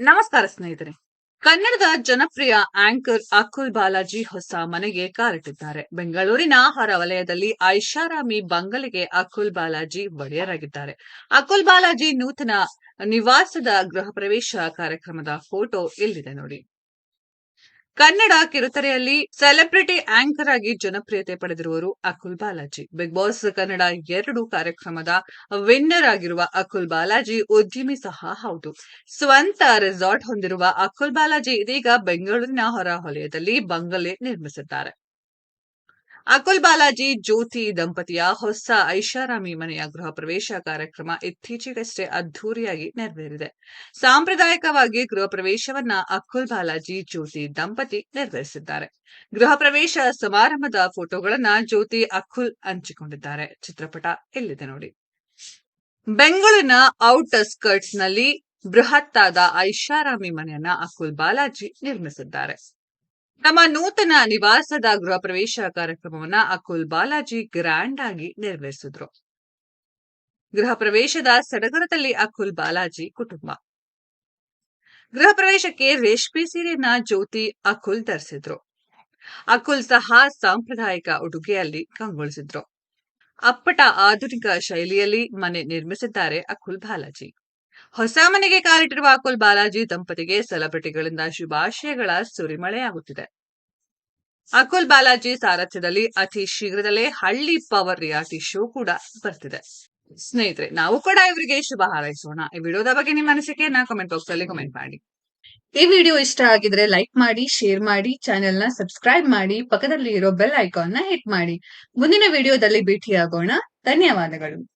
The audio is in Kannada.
ನಮಸ್ಕಾರ ಸ್ನೇಹಿತರೆ. ಕನ್ನಡದ ಜನಪ್ರಿಯ ಆಂಕರ್ ಅಕುಲ್ ಬಾಲಾಜಿ ಹೊಸ ಮನೆಗೆ ಕಾಲಿಟ್ಟಿದ್ದಾರೆ. ಬೆಂಗಳೂರಿನ ಹೊರವಲಯದಲ್ಲಿ ಐಷಾರಾಮಿ ಬಂಗಲೆಗೆ ಅಕುಲ್ ಬಾಲಾಜಿ ಒಡೆಯರಾಗಿದ್ದಾರೆ. ಅಕುಲ್ ಬಾಲಾಜಿ ನೂತನ ನಿವಾಸದ ಗೃಹ ಪ್ರವೇಶ ಕಾರ್ಯಕ್ರಮದ ಫೋಟೋ ಇಲ್ಲಿದೆ ನೋಡಿ. ಕನ್ನಡ ಕಿರುತೆರೆಯಲ್ಲಿ ಸೆಲೆಬ್ರಿಟಿ ಆಂಕರ್ ಆಗಿ ಜನಪ್ರಿಯತೆ ಪಡೆದಿರುವರು ಅಕುಲ್ ಬಾಲಾಜಿ. ಬಿಗ್ ಬಾಸ್ ಕನ್ನಡ 2 ಕಾರ್ಯಕ್ರಮದ ವಿನ್ನರ್ ಆಗಿರುವ ಅಕುಲ್ ಬಾಲಾಜಿ ಉದ್ಯಮಿ ಸಹ ಹೌದು. ಸ್ವಂತ ರೆಸಾರ್ಟ್ ಹೊಂದಿರುವ ಅಕುಲ್ ಬಾಲಾಜಿ ಇದೀಗ ಬೆಂಗಳೂರಿನ ಹೊರವಲಯದಲ್ಲಿ ಬಂಗಲೆ ನಿರ್ಮಿಸಿದ್ದಾರೆ. ಅಕುಲ್ ಬಾಲಾಜಿ ಜ್ಯೋತಿ ದಂಪತಿಯ ಹೊಸ ಐಷಾರಾಮಿ ಮನೆಯ ಗೃಹ ಪ್ರವೇಶ ಕಾರ್ಯಕ್ರಮ ಇತ್ತೀಚೆಗಷ್ಟೇ ಅದ್ದೂರಿಯಾಗಿ ನೆರವೇರಿದೆ. ಸಾಂಪ್ರದಾಯಿಕವಾಗಿ ಗೃಹ ಪ್ರವೇಶವನ್ನ ಅಕುಲ್ ಬಾಲಾಜಿ ಜ್ಯೋತಿ ದಂಪತಿ ನೆರವೇರಿಸಿದ್ದಾರೆ. ಗೃಹ ಪ್ರವೇಶ ಸಮಾರಂಭದ ಫೋಟೋಗಳನ್ನ ಜ್ಯೋತಿ ಅಕುಲ್ ಹಂಚಿಕೊಂಡಿದ್ದಾರೆ. ಚಿತ್ರಪಟ ಇಲ್ಲಿದೆ ನೋಡಿ. ಬೆಂಗಳೂರಿನ ಔಟ್ಸ್ಕರ್ಟ್ಸ್ ನಲ್ಲಿ ಬೃಹತ್ತಾದ ಐಷಾರಾಮಿ ಮನೆಯನ್ನ ಅಕುಲ್ ಬಾಲಾಜಿ ನಿರ್ಮಿಸಿದ್ದಾರೆ. ತಮ್ಮ ನೂತನ ನಿವಾಸದ ಗೃಹ ಪ್ರವೇಶ ಕಾರ್ಯಕ್ರಮವನ್ನ ಅಕುಲ್ ಬಾಲಾಜಿ ಗ್ರ್ಯಾಂಡ್ ಆಗಿ ನೆರವೇರಿಸಿದ್ರು. ಗೃಹ ಪ್ರವೇಶದ ಸಡಗರದಲ್ಲಿ ಅಕುಲ್ ಬಾಲಾಜಿ ಕುಟುಂಬ. ಗೃಹ ಪ್ರವೇಶಕ್ಕೆ ರೇಷ್ಮೆ ಸೀರೆಯನ್ನ ಜ್ಯೋತಿ ಅಕುಲ್ ಧರಿಸಿದ್ರು. ಅಕುಲ್ ಸಹ ಸಾಂಪ್ರದಾಯಿಕ ಉಡುಗೆಯಲ್ಲಿ ಕಂಗೊಳಿಸಿದ್ರು. ಅಪ್ಪಟ ಆಧುನಿಕ ಶೈಲಿಯಲ್ಲಿ ಮನೆ ನಿರ್ಮಿಸಿದ್ದಾರೆ ಅಕುಲ್ ಬಾಲಾಜಿ. ಹೊಸ ಮನೆಗೆ ಕಾಲಿಟ್ಟಿರುವ ಅಕುಲ್ ಬಾಲಾಜಿ ದಂಪತಿಗೆ ಸೆಲೆಬ್ರಿಟಿಗಳಿಂದ ಶುಭಾಶಯಗಳ ಸುರಿಮಳೆಯಾಗುತ್ತಿದೆ. ಅಕುಲ್ ಬಾಲಾಜಿ ಸಾರಥ್ಯದಲ್ಲಿ ಅತಿ ಶೀಘ್ರದಲ್ಲೇ ಹಳ್ಳಿ ಪವರ್ ರಿಯಾಲಿಟಿ ಶೋ ಕೂಡ ಬರ್ತಿದೆ. ಸ್ನೇಹಿತರೆ, ನಾವು ಕೂಡ ಇವರಿಗೆ ಶುಭ ಹಾರೈಸೋಣ. ಈ ವಿಡಿಯೋದ ಬಗ್ಗೆ ನಿಮ್ಮ ಅನಿಸಿಕೆಯನ್ನ ಕಮೆಂಟ್ ಬಾಕ್ಸ್ ಅಲ್ಲಿ ಕಮೆಂಟ್ ಮಾಡಿ. ಈ ವಿಡಿಯೋ ಇಷ್ಟ ಆಗಿದ್ರೆ ಲೈಕ್ ಮಾಡಿ, ಶೇರ್ ಮಾಡಿ, ಚಾನೆಲ್ ನ ಸಬ್ಸ್ಕ್ರೈಬ್ ಮಾಡಿ, ಪಕ್ಕದಲ್ಲಿ ಇರೋ ಬೆಲ್ ಐಕಾನ್ ನ ಹಿಟ್ ಮಾಡಿ. ಮುಂದಿನ ವಿಡಿಯೋದಲ್ಲಿ ಭೇಟಿಯಾಗೋಣ. ಧನ್ಯವಾದಗಳು.